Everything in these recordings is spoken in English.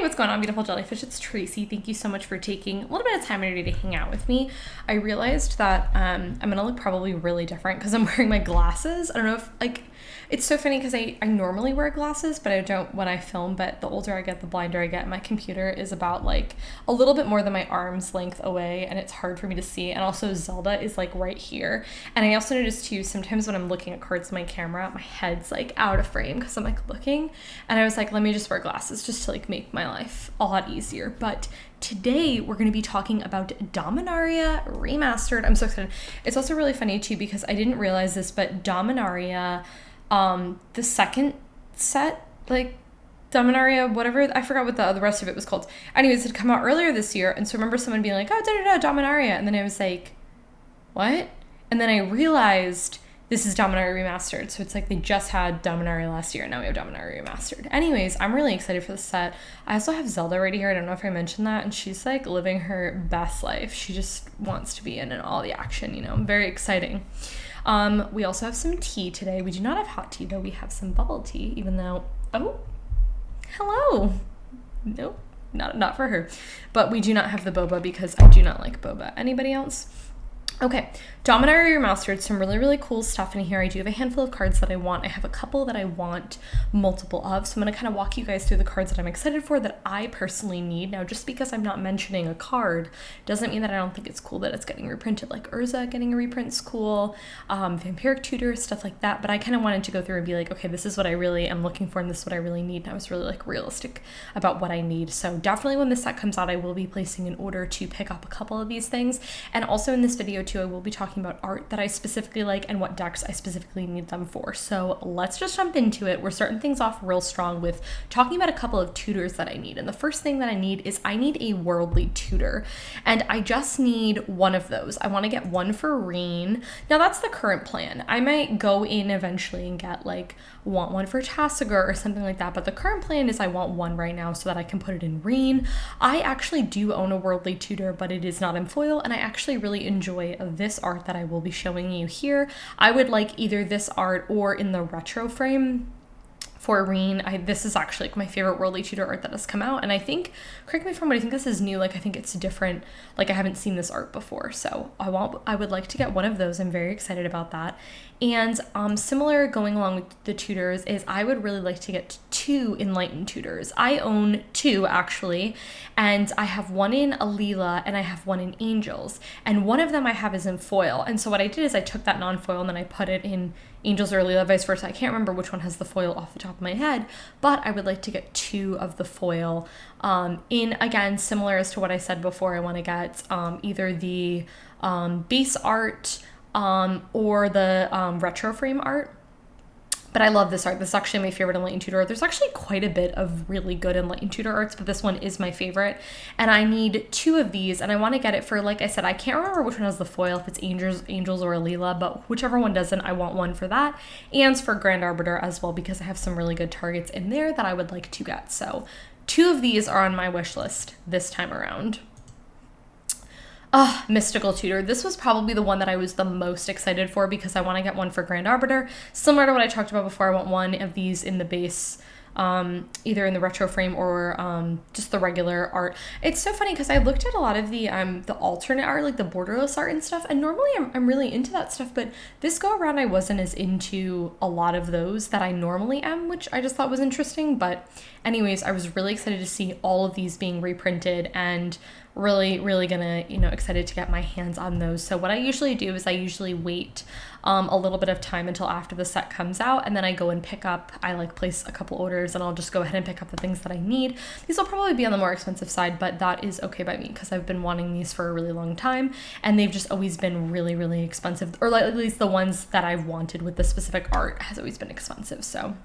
What's going on, beautiful jellyfish? It's Tracy. Thank you so much for taking a little bit of time today to hang out with me. I realized that I'm gonna look probably really different because I'm wearing my glasses. I don't know if it's so funny because I normally wear glasses, but I don't when I film. But the older I get, the blinder I get. My computer is about like a little bit more than my arm's length away, and it's hard for me to see. And also Zelda is like right here. And I also noticed too, sometimes when I'm looking at cards on my camera, my head's like out of frame because I'm like looking. And I was like, let me just wear glasses just to like make my life a lot easier. But today we're going to be talking about Dominaria Remastered. I'm so excited. It's also really funny too because I didn't realize this, but Dominaria, the second set, like Dominaria, whatever, I forgot what the rest of it was called. Anyways, it had come out earlier this year, and so I remember someone being like, oh, Dominaria, and then I was like, what? And then I realized this is Dominaria Remastered, so it's like they just had Dominaria last year, and now we have Dominaria Remastered. Anyways, I'm really excited for the set. I also have Zelda right here, I don't know if I mentioned that, and she's like living her best life. She just wants to be in all the action, you know, very exciting. We also have some tea today. We do not have hot tea though, we have some bubble tea, even though, oh, hello. Nope, not for her. But we do not have the boba because I do not like boba. Anybody else? Okay, Dominaria Remastered, some really, really cool stuff in here. I do have a handful of cards that I want. I have a couple that I want multiple of, so I'm going to kind of walk you guys through the cards that I'm excited for that I personally need. Now, just because I'm not mentioning a card doesn't mean that I don't think it's cool that it's getting reprinted. Like Urza getting a reprint is cool, Vampiric Tutor, stuff like that, but I kind of wanted to go through and be like, okay, this is what I really am looking for and this is what I really need, and I was really like realistic about what I need. So definitely when this set comes out, I will be placing an order to pick up a couple of these things, and also in this video too, I will be talking about art that I specifically like and what decks I specifically need them for. So let's just jump into it. We're starting things off real strong with talking about a couple of tutors that I need. And the first thing that I need is I need a worldly tutor, and I just need one of those. I want to get one for Reen. Now that's the current plan. I might go in eventually and get want one for Tassiger or something like that, but the current plan is I want one right now so that I can put it in Reen. I actually do own a worldly tutor, but it is not in foil, and I actually really enjoy this art that I will be showing you here. I would like either this art or in the retro frame for Reen. This is actually like my favorite worldly tutor art that has come out, and I think, correct me if I'm wrong, I think this is new. Like I think it's different. Like I haven't seen this art before, so I would like to get one of those. I'm very excited about that. And similar going along with the tutors is I would really like to get 2 Enlightened Tutors. I own 2 actually, and I have one in Alila and I have one in Angels, and one of them I have is in foil. And so what I did is I took that non-foil and then I put it in Angels or Alila, vice versa. I can't remember which one has the foil off the top of my head, but I would like to get 2 of the foil in, again, similar as to what I said before. I want to get either the base art or the retro frame art. But I love this art. This is actually my favorite Enlightened Tutor art. There's actually quite a bit of really good Enlightened Tutor arts, but this one is my favorite. And I need 2 of these, and I want to get it for, like I said, I can't remember which one has the foil, if it's Angels or Alila, but whichever one doesn't, I want one for that. And for Grand Arbiter as well, because I have some really good targets in there that I would like to get. So 2 of these are on my wish list this time around. Mystical Tutor. This was probably the one that I was the most excited for because I want to get one for Grand Arbiter. Similar to what I talked about before, I want one of these in the base, either in the retro frame or just the regular art. It's so funny because I looked at a lot of the alternate art, like the borderless art and stuff, and normally I'm really into that stuff, but this go around I wasn't as into a lot of those that I normally am, which I just thought was interesting. But anyways, I was really excited to see all of these being reprinted, and really gonna, excited to get my hands on those. So what I usually do is I usually wait a little bit of time until after the set comes out, and then I go and pick up, I place a couple orders, and I'll just go ahead and pick up the things that I need. These will probably be on the more expensive side, but that is okay by me because I've been wanting these for a really long time, and they've just always been really expensive, or at least the ones that I've wanted with the specific art has always been expensive. So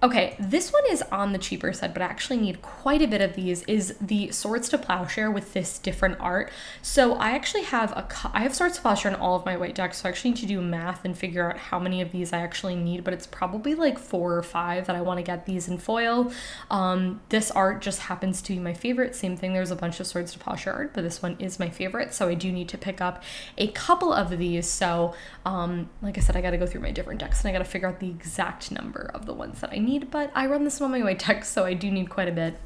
okay, this one is on the cheaper side, but I actually need quite a bit of these, is the Swords to Plowshare with this different art. So I actually have I have Swords to Plowshare in all of my white decks, so I actually need to do math and figure out how many of these I actually need, but it's probably like 4 or 5 that I want to get these in foil. This art just happens to be my favorite. Same thing, there's a bunch of Swords to Plowshare art, but this one is my favorite, so I do need to pick up a couple of these. So like I said, I got to go through my different decks and I got to figure out the exact number of the ones that I need, but I run this one on my white deck, so I do need quite a bit.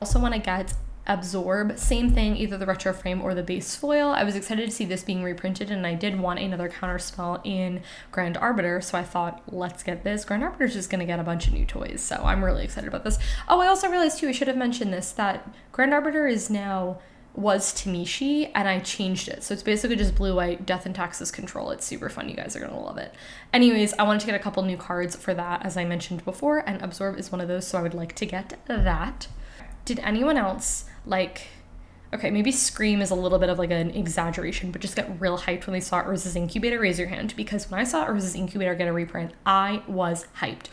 Also want to get Absorb, same thing, either the retro frame or the base foil. I was excited to see this being reprinted, and I did want another counterspell in Grand Arbiter, so I thought, let's get this. Grand Arbiter's just gonna get a bunch of new toys, so I'm really excited about this. Oh, I also realized too, I should have mentioned this, that Grand Arbiter was Tamishi, and I changed it. So it's basically just blue-white, Death and Taxes Control. It's super fun. You guys are gonna love it. Anyways, I wanted to get a couple new cards for that, as I mentioned before, and Absorb is one of those, so I would like to get that. Did anyone else, like, okay, maybe Scream is a little bit of like an exaggeration, but just get real hyped when they saw Urza's Incubator? Raise your hand, because when I saw Urza's Incubator get a reprint, I was hyped.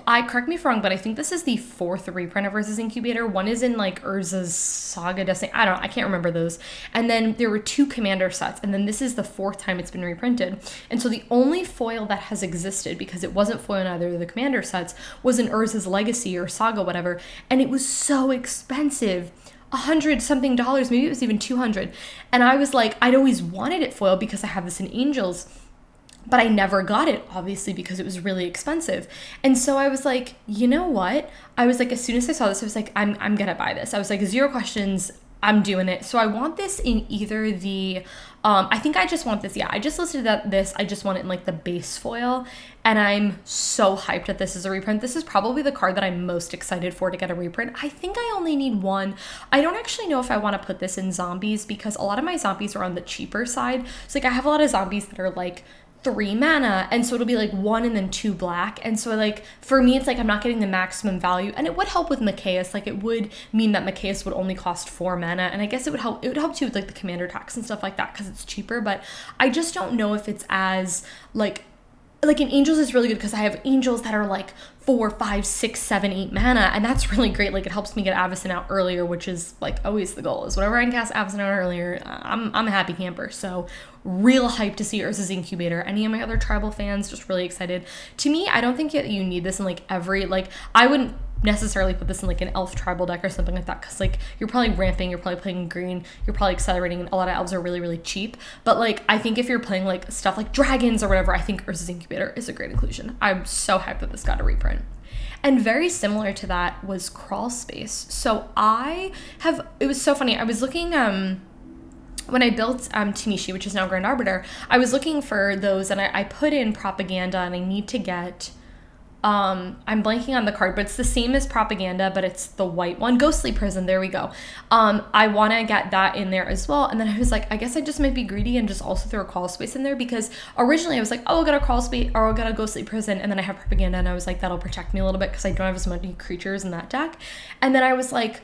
Correct me if I'm wrong, but I think this is the 4th reprint of Urza's Incubator. One is in like Urza's Saga Destiny. I can't remember those. And then there were 2 Commander sets, and then this is the 4th time it's been reprinted. And so the only foil that has existed, because it wasn't foil in either of the Commander sets, was in Urza's Legacy or Saga, whatever. And it was so expensive. $100 something, maybe it was even 200. And I was like, I'd always wanted it foil because I have this in Angels, but I never got it, obviously, because it was really expensive. And so I was like, you know what? I was like, as soon as I saw this, I was like, I'm gonna buy this. I was like, 0 questions, I'm doing it. So I want this in either the, I think I just want this. Yeah, I just listed this. I just want it in like the base foil. And I'm so hyped that this is a reprint. This is probably the card that I'm most excited for to get a reprint. I think I only need 1. I don't actually know if I want to put this in zombies, because a lot of my zombies are on the cheaper side. So like I have a lot of zombies that are like 3 mana, and so it'll be like 1 and then 2 black, and so like for me it's like I'm not getting the maximum value. And it would help with Machias, like it would mean that Machias would only cost 4 mana, and I guess it would help too with like the commander tax and stuff like that, because it's cheaper. But I just don't know if it's as like in Angels is really good, because I have Angels that are like 4, 5, 6, 7, 8 mana, and that's really great. Like it helps me get Avacyn out earlier, which is like always the goal, is whenever I can cast Avacyn out earlier, I'm a happy camper. So real hyped to see Urza's Incubator. Any of my other tribal fans, just really excited. To me, I don't think you need this in like every, like I wouldn't necessarily put this in like an elf tribal deck or something like that, because like you're probably ramping, you're probably playing green, you're probably accelerating, and a lot of elves are really, really cheap. But like I think if you're playing like stuff like dragons or whatever, I think Urza's Incubator is a great inclusion. I'm so hyped that this got a reprint. And very similar to that was Crawlspace. So it was so funny. I was looking, when I built Tamishi, which is now Grand Arbiter, I was looking for those, and I put in Propaganda, and I need to get, I'm blanking on the card, but it's the same as Propaganda, but it's the white one. Ghostly Prison, there we go. I want to get that in there as well. And then I was like, I guess I just might be greedy and just also throw a Crawlspace in there, because originally I was like, oh, I'll get a Crawlspace, or I'll get a Ghostly Prison, and then I have Propaganda, and I was like, that'll protect me a little bit because I don't have as many creatures in that deck. And then I was like,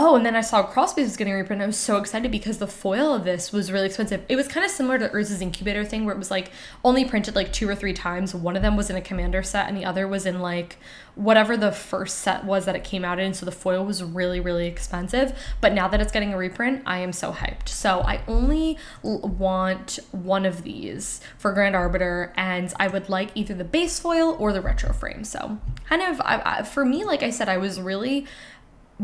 oh, and then I saw Crawlspace was getting a reprint, and I was so excited because the foil of this was really expensive. It was kind of similar to Urza's Incubator thing, where it was like only printed like 2 or 3 times. One of them was in a commander set, and the other was in like whatever the first set was that it came out in. So the foil was really, really expensive. But now that it's getting a reprint, I am so hyped. So I only want 1 of these for Grand Arbiter, and I would like either the base foil or the retro frame. So kind of, for me, like I said, I was really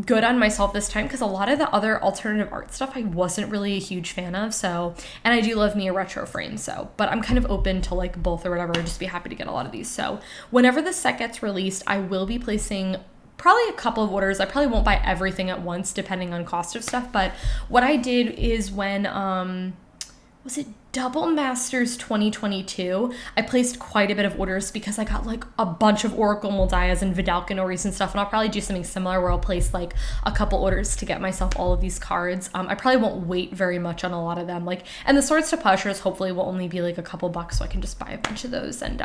good on myself this time, because a lot of the other alternative art stuff I wasn't really a huge fan of. So, and I do love me a retro frame, so, but I'm kind of open to like both or whatever. I'd just be happy to get a lot of these. So whenever the set gets released, I will be placing probably a couple of orders. I probably won't buy everything at once depending on cost of stuff, but what I did is when was it Double Masters 2022, I placed quite a bit of orders because I got like a bunch of Oracle Moldias and Vidalcanoris and stuff, and I'll probably do something similar where I'll place like a couple orders to get myself all of these cards. I probably won't wait very much on a lot of them, like, and the Swords to Plowshares hopefully will only be like a couple bucks, so I can just buy a bunch of those and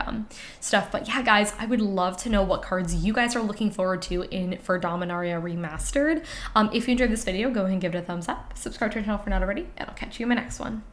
stuff. But yeah, guys, I would love to know what cards you guys are looking forward to for Dominaria Remastered. If you enjoyed this video, go ahead and give it a thumbs up, subscribe to our channel if you're not already, and I'll catch you in my next one.